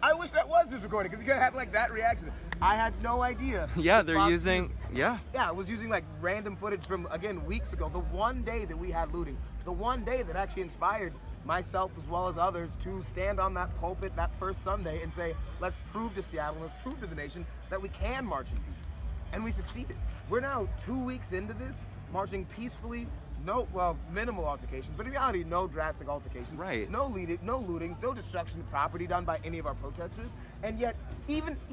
I wish that was just recorded, because you're gonna have like that reaction. I had no idea. Yeah, they're using, yeah, I was using like random footage from, again, weeks ago. The one day that we had looting, the one day that actually inspired myself as well as others to stand on that pulpit that first Sunday and say, let's prove to Seattle, let's prove to the nation that we can march in peace. And we succeeded. We're now 2 weeks into this, marching peacefully. No, well, minimal altercations, but in reality, no drastic altercations. Right. No lootings, no destruction of property done by any of our protesters. And yet, even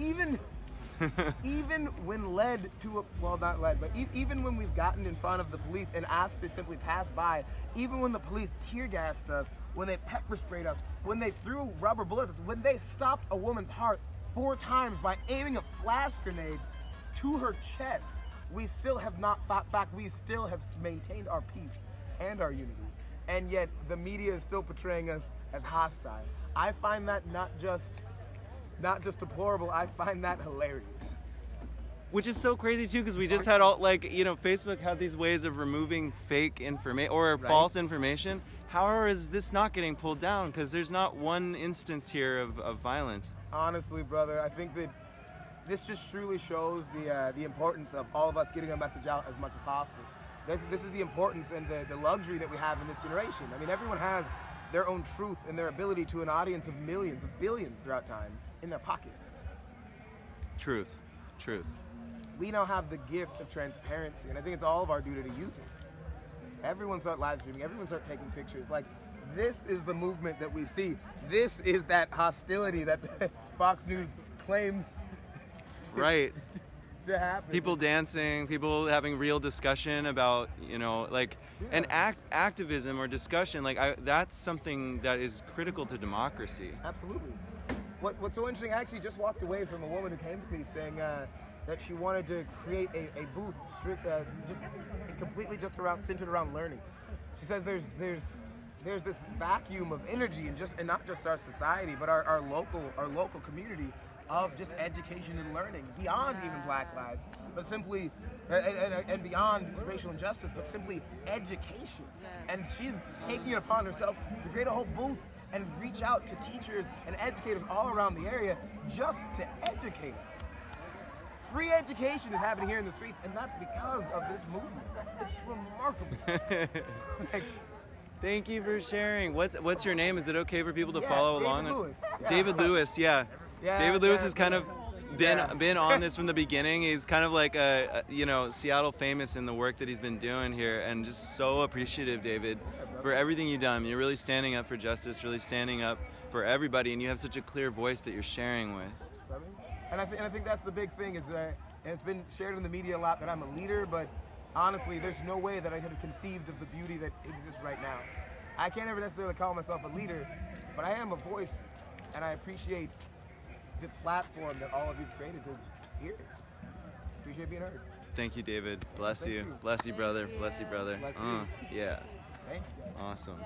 when led to, well, not led, but even when we've gotten in front of the police and asked to simply pass by, even when the police tear gassed us, when they pepper sprayed us, when they threw rubber bullets, when they stopped a woman's heart 4 times by aiming a flash grenade to her chest, we still have not fought back. We still have maintained our peace and our unity. And yet the media is still portraying us as hostile. I find that not just deplorable, I find that hilarious. Which is so crazy too, because we just had all, like, you know, Facebook had these ways of removing fake information or false information. How is this not getting pulled down? Because there's not one instance here of violence. Honestly, brother, I think that this just truly shows the importance of all of us getting our message out as much as possible. This is the importance and the luxury that we have in this generation. I mean, everyone has their own truth and their ability to an audience of millions, of billions throughout time in their pocket. Truth. We now have the gift of transparency, and I think it's all of our duty to use it. Everyone start live streaming, everyone start taking pictures. Like, this is the movement that we see. This is that hostility that Fox News claims to happen. People dancing, people having real discussion about, you know, like, and activism or discussion, like, that's something that is critical to democracy. Absolutely. What's so interesting, I actually just walked away from a woman who came to me saying that she wanted to create a booth completely centered around learning. She says there's this vacuum of energy and not just our society, but our local community of just education and learning beyond even Black lives, but simply and beyond racial injustice, but simply education. And she's taking it upon herself to create a whole booth and reach out to teachers and educators all around the area just to educate us. Free education is happening here in the streets, and that's because of this movement. It's remarkable. Thank you for sharing. What's your name? Is it okay for people to follow along? Daviid Lewis. Daviid Lewis, yeah. Daviid Lewis has kind of been on this from the beginning. He's kind of like you know, Seattle famous in the work that he's been doing here, and just so appreciative, Daviid, for everything you've done. You're really standing up for justice, really standing up for everybody, and you have such a clear voice that you're sharing with. And I think that's the big thing, is that, and it's been shared in the media a lot, that I'm a leader, but honestly, there's no way that I could have conceived of the beauty that exists right now. I can't ever necessarily call myself a leader, but I am a voice, and I appreciate the platform that all of you've created to hear it. Appreciate being heard. Thank you, Daviid. Bless you. Bless you, brother. Bless you, brother. Bless you. Yeah. Thank you. Awesome.